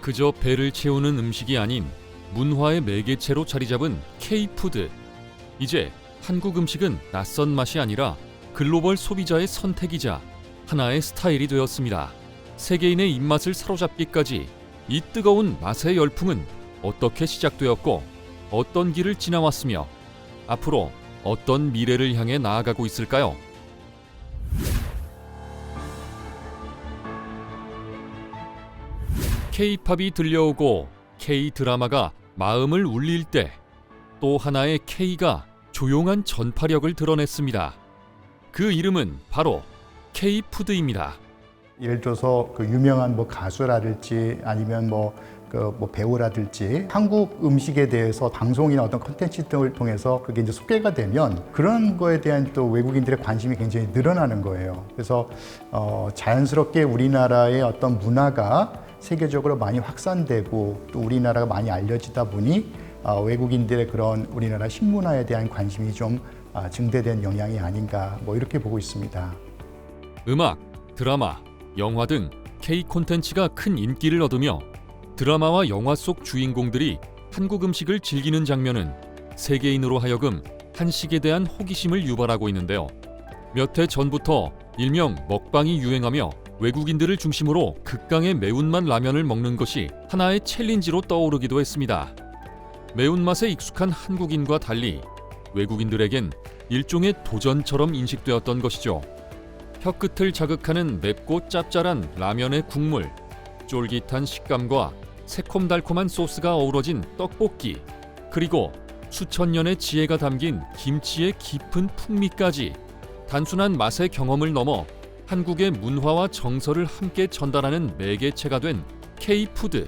그저 배를 채우는 음식이 아닌 문화의 매개체로 자리 잡은 K-푸드. 이제 한국 음식은 낯선 맛이 아니라 글로벌 소비자의 선택이자 하나의 스타일이 되었습니다. 세계인의 입맛을 사로잡기까지 이 뜨거운 맛의 열풍은 어떻게 시작되었고 어떤 길을 지나왔으며 앞으로 어떤 미래를 향해 나아가고 있을까요? K-팝이 들려오고 K-드라마가 마음을 울릴 때 또 하나의 K가 조용한 전파력을 드러냈습니다. 그 이름은 바로 K-푸드입니다. 예를 들어서 그 유명한 가수라든지 아니면 배우라든지 한국 음식에 대해서 방송이나 어떤 콘텐츠 등을 통해서 그게 이제 소개가 되면 그런 거에 대한 또 외국인들의 관심이 굉장히 늘어나는 거예요. 그래서 자연스럽게 우리나라의 어떤 문화가 세계적으로 많이 확산되고 또 우리나라가 많이 알려지다 보니 외국인들의 그런 우리나라 식문화에 대한 관심이 좀 증대된 영향이 아닌가 이렇게 보고 있습니다. 음악, 드라마, 영화 등 K 콘텐츠가 큰 인기를 얻으며 드라마와 영화 속 주인공들이 한국 음식을 즐기는 장면은 세계인으로 하여금 한식에 대한 호기심을 유발하고 있는데요. 몇 해 전부터 일명 먹방이 유행하며 외국인들을 중심으로 극강의 매운맛 라면을 먹는 것이 하나의 챌린지로 떠오르기도 했습니다. 매운맛에 익숙한 한국인과 달리 외국인들에겐 일종의 도전처럼 인식되었던 것이죠. 혀끝을 자극하는 맵고 짭짤한 라면의 국물, 쫄깃한 식감과 새콤달콤한 소스가 어우러진 떡볶이, 그리고 수천 년의 지혜가 담긴 김치의 깊은 풍미까지 단순한 맛의 경험을 넘어 한국의 문화와 정서를 함께 전달하는 매개체가 된 K-푸드.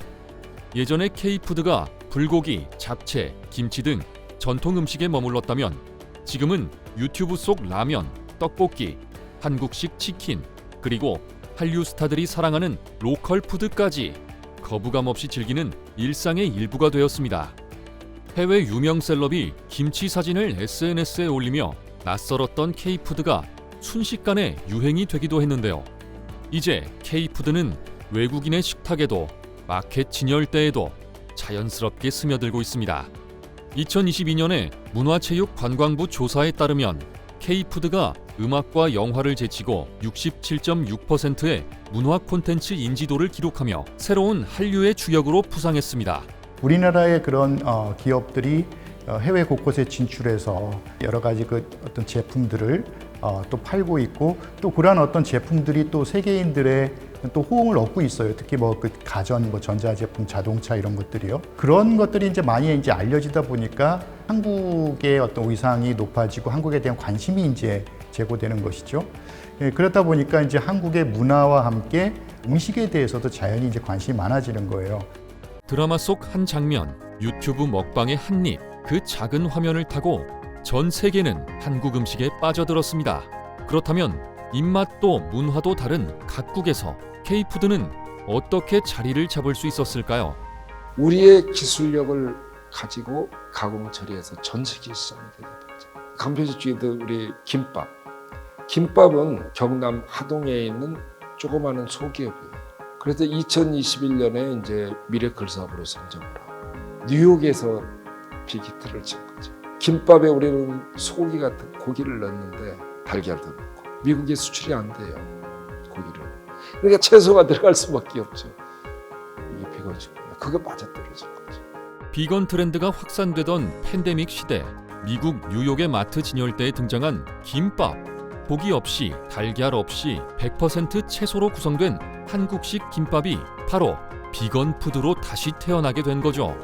예전에 K-푸드가 불고기, 잡채, 김치 등 전통 음식에 머물렀다면 지금은 유튜브 속 라면, 떡볶이, 한국식 치킨, 그리고 한류 스타들이 사랑하는 로컬 푸드까지 거부감 없이 즐기는 일상의 일부가 되었습니다. 해외 유명 셀럽이 김치 사진을 SNS에 올리며 낯설었던 K-푸드가 순식간에 유행이 되기도 했는데요. 이제 K-푸드는 외국인의 식탁에도 마켓 진열대에도 자연스럽게 스며들고 있습니다. 2022년에 문화체육관광부 조사에 따르면 K-푸드가 음악과 영화를 제치고 67.6%의 문화 콘텐츠 인지도를 기록하며 새로운 한류의 주역으로 부상했습니다. 우리나라의 그런 기업들이 해외 곳곳에 진출해서 여러 가지 어떤 제품들을 또 팔고 있고 또 그러한 어떤 제품들이 또 세계인들의 또 호응을 얻고 있어요. 특히 그 가전, 전자제품, 자동차 이런 것들이요. 그런 것들이 이제 많이 알려지다 보니까 한국의 어떤 위상이 높아지고 한국에 대한 관심이 이제 제고되는 것이죠. 그렇다 보니까 이제 한국의 문화와 함께 음식에 대해서도 자연히 이제 관심이 많아지는 거예요. 드라마 속 한 장면, 유튜브 먹방의 한 입, 그 작은 화면을 타고 전 세계는 한국 음식에 빠져들었습니다. 그렇다면 입맛도 문화도 다른 각국에서 K-푸드는 어떻게 자리를 잡을 수 있었을까요? 우리의 기술력을 가지고 가공 처리해서 전 세계 시장이 되거든요. 간편식 중에도 우리 김밥. 김밥은 경남 하동에 있는 조그마한 소기업이에요. 그래서 2021년에 이제 미래클 사업으로 선정을 하고 뉴욕에서 빅히트를 친 거죠. 김밥에 우리는 소고기 같은 고기를 넣는데 달걀도 넣고 미국에 수출이 안 돼요. 고기를. 그러니까 채소가 들어갈 수밖에 없죠. 이게 비건식입니다. 그게 맞아떨어진 거죠. 비건 트렌드가 확산되던 팬데믹 시대, 미국 뉴욕의 마트 진열대에 등장한 김밥. 고기 없이, 달걀 없이 100% 채소로 구성된 한국식 김밥이 바로 비건 푸드로 다시 태어나게 된 거죠.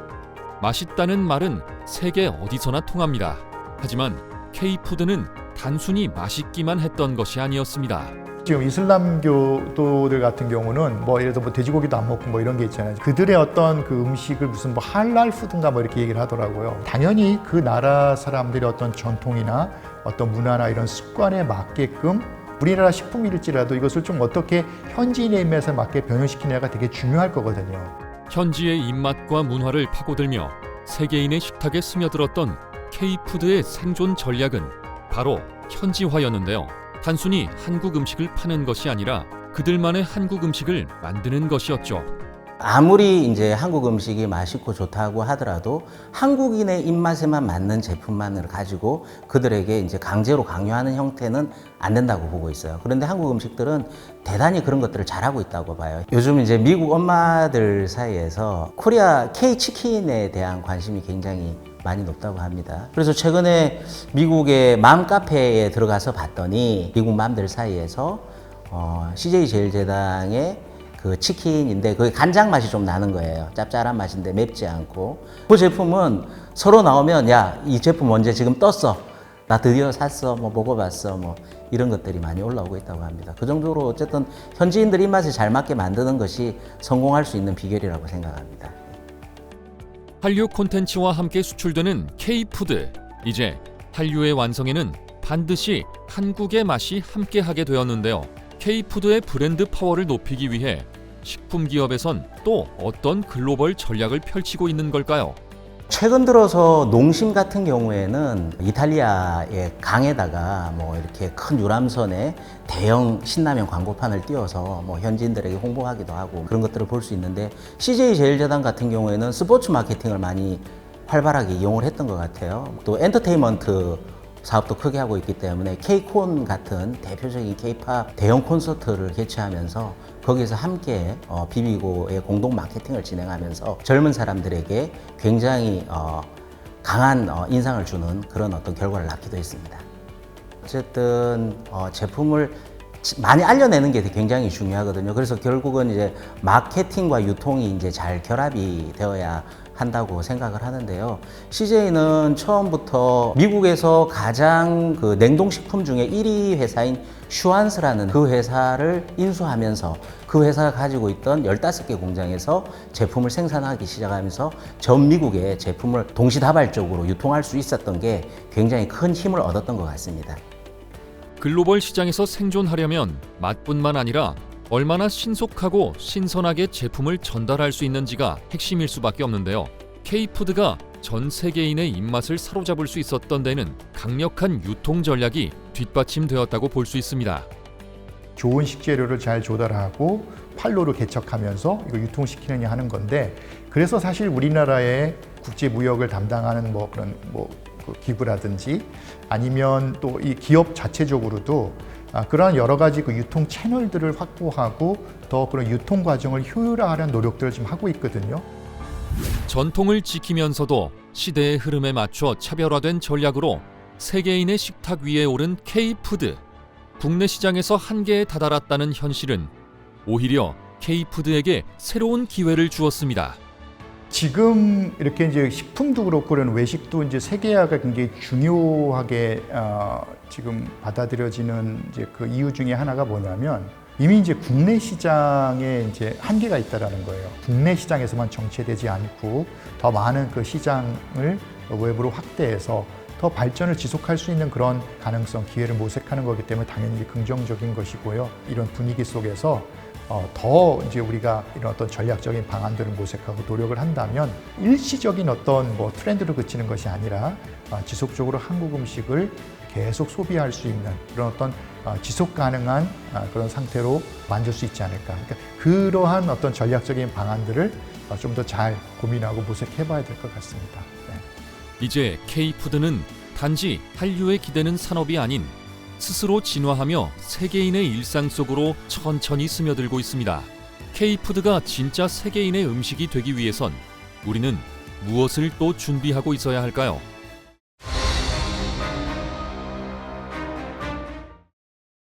맛있다는 말은 세계 어디서나 통합니다. 하지만 K-푸드는 단순히 맛있기만 했던 것이 아니었습니다. 지금 이슬람교도들 같은 경우는 예를 들어 돼지고기도 안 먹고 이런 게 있잖아요. 그들의 어떤 그 음식을 무슨 할랄 푸드인가 이렇게 얘기를 하더라고요. 당연히 그 나라 사람들의 어떤 전통이나 어떤 문화나 이런 습관에 맞게끔 우리나라 식품일지라도 이것을 좀 어떻게 현지인의 입맛에 맞게 변형시키느냐가 되게 중요할 거거든요. 현지의 입맛과 문화를 파고들며 세계인의 식탁에 스며들었던 K-푸드의 생존 전략은 바로 현지화였는데요. 단순히 한국 음식을 파는 것이 아니라 그들만의 한국 음식을 만드는 것이었죠. 아무리 이제 한국 음식이 맛있고 좋다고 하더라도 한국인의 입맛에만 맞는 제품만을 가지고 그들에게 이제 강제로 강요하는 형태는 안 된다고 보고 있어요. 그런데 한국 음식들은 대단히 그런 것들을 잘하고 있다고 봐요. 요즘 이제 미국 엄마들 사이에서 코리아 K-치킨에 대한 관심이 굉장히 많이 높다고 합니다. 그래서 최근에 미국의 맘 카페에 들어가서 봤더니 미국 맘들 사이에서 CJ 제일제당의 그 치킨인데 그 간장 맛이 좀 나는 거예요. 짭짤한 맛인데 맵지 않고. 그 제품은 서로 나오면 야, 이 제품 언제 지금 떴어? 나 드디어 샀어. 뭐 먹어봤어. 뭐 이런 것들이 많이 올라오고 있다고 합니다. 그 정도로 어쨌든 현지인들 입맛에 잘 맞게 만드는 것이 성공할 수 있는 비결이라고 생각합니다. 한류 콘텐츠와 함께 수출되는 K-푸드. 이제 한류의 완성에는 반드시 한국의 맛이 함께하게 되었는데요. K-푸드의 브랜드 파워를 높이기 위해 식품 기업에선 또 어떤 글로벌 전략을 펼치고 있는 걸까요? 최근 들어서 농심 같은 경우에는 이탈리아의 강에다가 뭐 이렇게 큰 유람선에 대형 신라면 광고판을 띄워서 뭐 현지인들에게 홍보하기도 하고 그런 것들을 볼 수 있는데 CJ 제일제당 같은 경우에는 스포츠 마케팅을 많이 활발하게 이용을 했던 것 같아요. 또 엔터테인먼트 사업도 크게 하고 있기 때문에 K-콘 같은 대표적인 K-팝 대형 콘서트를 개최하면서 거기에서 함께 비비고의 공동 마케팅을 진행하면서 젊은 사람들에게 굉장히 강한 인상을 주는 그런 어떤 결과를 낳기도 했습니다. 어쨌든 제품을 많이 알려내는 게 굉장히 중요하거든요. 그래서 결국은 이제 마케팅과 유통이 이제 잘 결합이 되어야 한다고 생각을 하는데요. CJ는 처음부터 미국에서 가장 그 냉동식품 중에 1위 회사인 슈완스라는 그 회사를 인수하면서 그 회사가 가지고 있던 15개 공장에서 제품을 생산하기 시작하면서 전 미국에 제품을 동시다발적으로 유통할 수 있었던 게 굉장히 큰 힘을 얻었던 것 같습니다. 글로벌 시장에서 생존하려면 맛뿐만 아니라 얼마나 신속하고 신선하게 제품을 전달할 수 있는지가 핵심일 수밖에 없는데요. K-푸드가 전 세계인의 입맛을 사로잡을 수 있었던 데는 강력한 유통 전략이 뒷받침되었다고 볼 수 있습니다. 좋은 식재료를 잘 조달하고 판로를 개척하면서 이거 유통시키느냐 하는 건데, 그래서 사실 우리나라의 국제 무역을 담당하는 뭐 그런 그 기구라든지 아니면 또 이 기업 자체적으로도 그러한 여러 가지 그 유통 채널들을 확보하고 더 그런 유통 과정을 효율화하려는 노력들을 지금 하고 있거든요. 전통을 지키면서도 시대의 흐름에 맞춰 차별화된 전략으로 세계인의 식탁 위에 오른 K-푸드. 국내 시장에서 한계에 다다랐다는 현실은 오히려 K-푸드에게 새로운 기회를 주었습니다. 지금 이렇게 이제 식품도 그렇고 그런 외식도 이제 세계화가 굉장히 중요하게 지금 받아들여지는 이제 그 이유 중에 하나가 뭐냐면 이미 이제 국내 시장에 이제 한계가 있다라는 거예요. 국내 시장에서만 정체되지 않고 더 많은 그 시장을 외부로 확대해서 더 발전을 지속할 수 있는 그런 가능성, 기회를 모색하는 거기 때문에 당연히 긍정적인 것이고요. 이런 분위기 속에서 더 이제 우리가 이런 어떤 전략적인 방안들을 모색하고 노력을 한다면 일시적인 어떤 뭐 트렌드를 그치는 것이 아니라 지속적으로 한국 음식을 계속 소비할 수 있는 그런 어떤 지속 가능한 그런 상태로 만들 수 있지 않을까. 그러니까 그러한 어떤 전략적인 방안들을 좀 더 잘 고민하고 모색해 봐야 될 것 같습니다. 네. 이제 K-푸드는 단지 한류에 기대는 산업이 아닌 스스로 진화하며 세계인의 일상 속으로 천천히 스며들고 있습니다. K-푸드가 진짜 세계인의 음식이 되기 위해선 우리는 무엇을 또 준비하고 있어야 할까요?